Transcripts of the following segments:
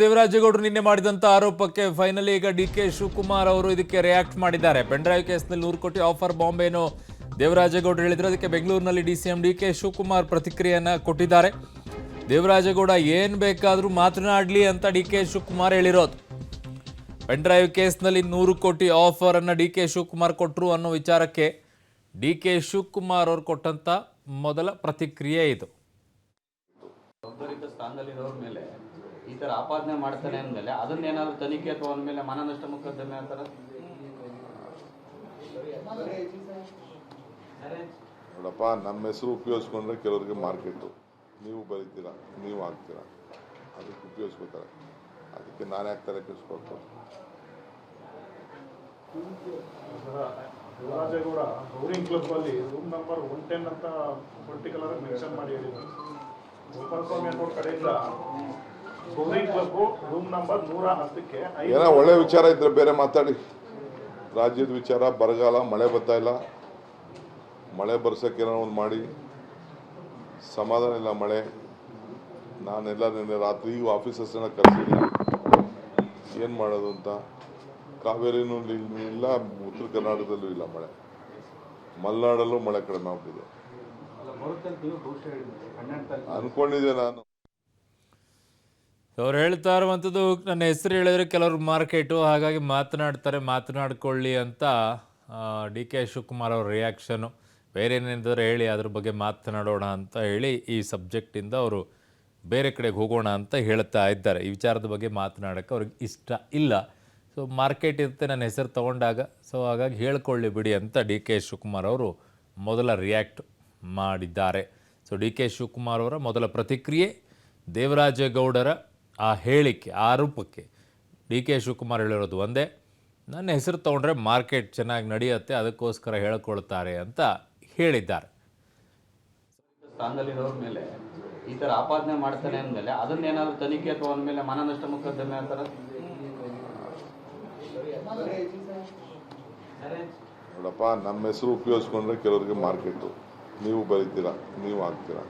ದೇವರಾಜೇಗೌಡರು ನಿನ್ನೆ ಮಾಡಿದಂಥ ಆರೋಪಕ್ಕೆ ಫೈನಲಿ ಈಗ ಡಿ ಕೆ ಶಿವಕುಮಾರ್ ಅವರು ಇದಕ್ಕೆ ರಿಯಾಕ್ಟ್ ಮಾಡಿದ್ದಾರೆ. ಪೆನ್ಡ್ರೈವ್ ಕೇಸ್ನಲ್ಲಿ 100 ಕೋಟಿ ಆಫರ್ ಬಾಂಬ್ ಏನು ದೇವರಾಜೇಗೌಡರು ಹೇಳಿದ್ರು, ಅದಕ್ಕೆ ಬೆಂಗಳೂರಿನಲ್ಲಿ ಡಿ.ಸಿ.ಎಂ ಡಿ ಕೆ ಶಿವಕುಮಾರ್ ಪ್ರತಿಕ್ರಿಯೆಯನ್ನು ಕೊಟ್ಟಿದ್ದಾರೆ. ದೇವರಾಜೇಗೌಡ ಏನು ಬೇಕಾದರೂ ಮಾತನಾಡಲಿ ಅಂತ ಡಿ ಕೆ ಶಿವಕುಮಾರ್ ಹೇಳಿರೋದು. ಪೆನ್ಡ್ರೈವ್ ಕೇಸ್ನಲ್ಲಿ 100 ಕೋಟಿ ಆಫರ್ ಅನ್ನು ಡಿ ಕೆ ಶಿವಕುಮಾರ್ ಕೊಟ್ಟರು ಅನ್ನೋ ವಿಚಾರಕ್ಕೆ ಡಿ ಕೆ ಶಿವಕುಮಾರ್ ಅವರು ಕೊಟ್ಟಂತ ಮೊದಲ ಪ್ರತಿಕ್ರಿಯೆ ಇದು. ಸ್ಥಾನದಲ್ಲಿರೋರ ಮೇಲೆ ಈ ತರ ಆಪಾದನೆ ಮಾಡ್ತಾನೆ ಅಂದಮೇಲೆ ಅದನ್ನೇನಾದ್ರು ತನಿಖೆ ಅಥವಾ ಅಂದಮೇಲೆ ಮಾನನಷ್ಟ ಮೊಕದ್ದಮೆ ಅಂತಾರ. ನೋಡಪ್ಪ, ನಮ್ಮ ಹೆಸರು ಉಪಯೋಗಿಸ್ಕೊಂಡ್ರೆ ಕೆಲವರಿಗೆ ಮಾರ್ಕೆಟು, ನೀವು ಬರೀತೀರಾ, ನೀವು ಹಾಕ್ತೀರಾ, ಅದಕ್ಕೆ ಉಪಯೋಗಿಸ್ಕೋತಾರೆ. ಅದಕ್ಕೆ ನಾನು ಯಾಕೆ ತರ ಕೆಡಿಸ್ಕೊಳ್ತಾರೆ? ದೇವರಾಜೇಗೌಡ ಬೌರಿಂಗ್ ಕ್ಲಬ್ ಅಲ್ಲಿ ರೂಮ್ ನಂಬರ್ 110 ಅಂತ ಪರ್ಟಿಕ್ಯುಲರ್ ಮೆನ್ಷನ್ ಮಾಡಿ ಹೇಳಿದ್ರು. ಗೋಪಾಲಸ್ವಾಮಿ ಅನ್ನೋ ಕಡೆಯಿಂದ ಬೌರಿಂಗ್ ಕ್ಲಬ್ ರೂಮ್ ನಂಬರ್ 110ಕ್ಕೆ ಏನೋ ಒಳ್ಳೆ ವಿಚಾರ ಇದ್ರೆ ಬೇರೆ ಮಾತಾಡಿ. ರಾಜ್ಯದ ವಿಚಾರ, ಬರಗಾಲ, ಮಳೆ ಬರ್ತಾ ಇಲ್ಲ, ಮಳೆ ಬರ್ಸೋಕ್ಕೆ ಏನೋ ಒಂದು ಮಾಡಿ. ಸಮಾಧಾನ ಇಲ್ಲ ಮಳೆ. ನಾನೆಲ್ಲ ನಿನ್ನೆ ರಾತ್ರಿ ಆಫೀಸರ್ಸ್ನ ಕರೆಸಿದ್ದೀನಿ, ಏನು ಮಾಡೋದು ಅಂತ. ಕಾವೇರಿನೂ ಇಲ್ಲ, ಉತ್ತರ ಕರ್ನಾಟಕದಲ್ಲೂ ಇಲ್ಲ ಮಳೆ, ಮಲೆನಾಡಲ್ಲೂ ಮಳೆ ಕಡಿಮೆ ಆಗ್ಬಿಟ್ಟಿದೆ ಅನ್ಕೊಂಡಿದ್ದೆ ನಾನು. ಅವ್ರು ಹೇಳ್ತಾ ಇರುವಂಥದ್ದು, ನನ್ನ ಹೆಸರು ಹೇಳಿದ್ರೆ ಕೆಲವರು ಮಾರ್ಕೆಟು, ಹಾಗಾಗಿ ಮಾತನಾಡ್ಕೊಳ್ಳಿ ಅಂತ ಡಿ ಕೆ ಶಿವಕುಮಾರ್ ಅವ್ರ ರಿಯಾಕ್ಷನು. ಬೇರೆ ಏನೇನಿದ್ರೆ ಹೇಳಿ, ಅದ್ರ ಬಗ್ಗೆ ಮಾತನಾಡೋಣ ಅಂತ ಹೇಳಿ ಈ ಸಬ್ಜೆಕ್ಟಿಂದ ಅವರು ಬೇರೆ ಕಡೆಗೆ ಹೋಗೋಣ ಅಂತ ಹೇಳ್ತಾ ಇದ್ದಾರೆ. ಈ ವಿಚಾರದ ಬಗ್ಗೆ ಮಾತನಾಡೋಕ್ಕೆ ಅವ್ರಿಗೆ ಇಷ್ಟ ಇಲ್ಲ. ಸೊ ಮಾರ್ಕೆಟ್ ಇರುತ್ತೆ ನನ್ನ ಹೆಸರು ತೊಗೊಂಡಾಗ, ಸೊ ಹಾಗಾಗಿ ಹೇಳ್ಕೊಳ್ಳಿ ಬಿಡಿ ಅಂತ ಡಿ ಕೆ ಶಿವಕುಮಾರ್ ಅವರು ಮೊದಲ ರಿಯಾಕ್ಟ್ ಮಾಡಿದ್ದಾರೆ. ಸೊ ಡಿ ಕೆ ಶಿವಕುಮಾರ್ ಅವರ ಮೊದಲ ಪ್ರತಿಕ್ರಿಯೆ ದೇವರಾಜೇಗೌಡರ ಆ ಹೇಳಿಕೆ, ಆರೋಪಕ್ಕೆ ಡಿ ಕೆ ಶಿವಕುಮಾರ್ ಹೇಳಿರೋದು ಒಂದೇ, ನನ್ನ ಹೆಸರು ತೊಗೊಂಡ್ರೆ ಮಾರ್ಕೆಟ್ ಚೆನ್ನಾಗಿ ನಡೆಯುತ್ತೆ, ಅದಕ್ಕೋಸ್ಕರ ಹೇಳ್ಕೊಳ್ತಾರೆ ಅಂತ ಹೇಳಿದ್ದಾರೆ. ಸ್ಥಾನದಲ್ಲಿರೋರ ಮೇಲೆ ಈ ತರ ಆಪಾದನೆ ಮಾಡ್ತಾನೆ ಅಂದಮೇಲೆ ಅದನ್ನೇನಾದ್ರು ತನಿಖೆ ಅಥವಾ ಅಂದಮೇಲೆ ಮಾನನಷ್ಟ ಮೊಕದ್ದಮೆ ಅಂತಾರ. ನೋಡಪ್ಪ, ನಮ್ಮ ಹೆಸರು ಉಪಯೋಗಿಸ್ಕೊಂಡ್ರೆ ಕೆಲವರಿಗೆ ಮಾರ್ಕೆಟು, ನೀವು ಬರೀತೀರಾ, ನೀವು ಹಾಕ್ತೀರಾ,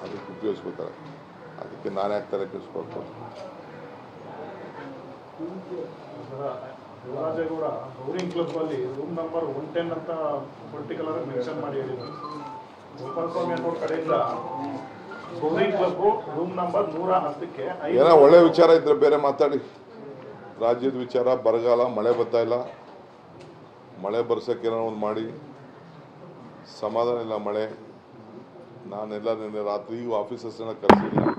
ಅದಕ್ಕೆ ಉಪಯೋಗಿಸ್ಕೋತಾರೆ. ಅದಕ್ಕೆ ನಾನು ಯಾಕೆ ತರ ಕೆಡಿಸ್ಕೊಳ್ತಾರೆ? ದೇವರಾಜೇಗೌಡ ಬೌರಿಂಗ್ ಕ್ಲಬ್ ಅಲ್ಲಿ ರೂಮ್ ನಂಬರ್ 110 ಅಂತ ಪರ್ಟಿಕ್ಯುಲರ್ ಮೆನ್ಷನ್ ಮಾಡಿ ಹೇಳಿದ್ರು. ಗೋಪಾಲಸ್ವಾಮಿ ಅನ್ನೋ ಕಡೆಯಿಂದ ಬೌರಿಂಗ್ ಕ್ಲಬ್ ರೂಮ್ ನಂಬರ್ 110ಕ್ಕೆ ಏನೋ ಒಳ್ಳೆ ವಿಚಾರ ಇದ್ರೆ ಬೇರೆ ಮಾತಾಡಿ. ರಾಜ್ಯದ ವಿಚಾರ, ಬರಗಾಲ, ಮಳೆ ಬರ್ತಾ ಇಲ್ಲ, ಮಳೆ ಬರ್ಸೋಕ್ಕೆ ಏನೋ ಒಂದು ಮಾಡಿ. ಸಮಾಧಾನ ಇಲ್ಲ ಮಳೆ. ನಾನೆಲ್ಲ ನಿನ್ನೆ ರಾತ್ರಿ ಆಫೀಸರ್ಸ್ನ ಕರೆಸಿದ್ದೀನಿ,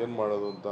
ಏನು ಮಾಡೋದು ಅಂತ.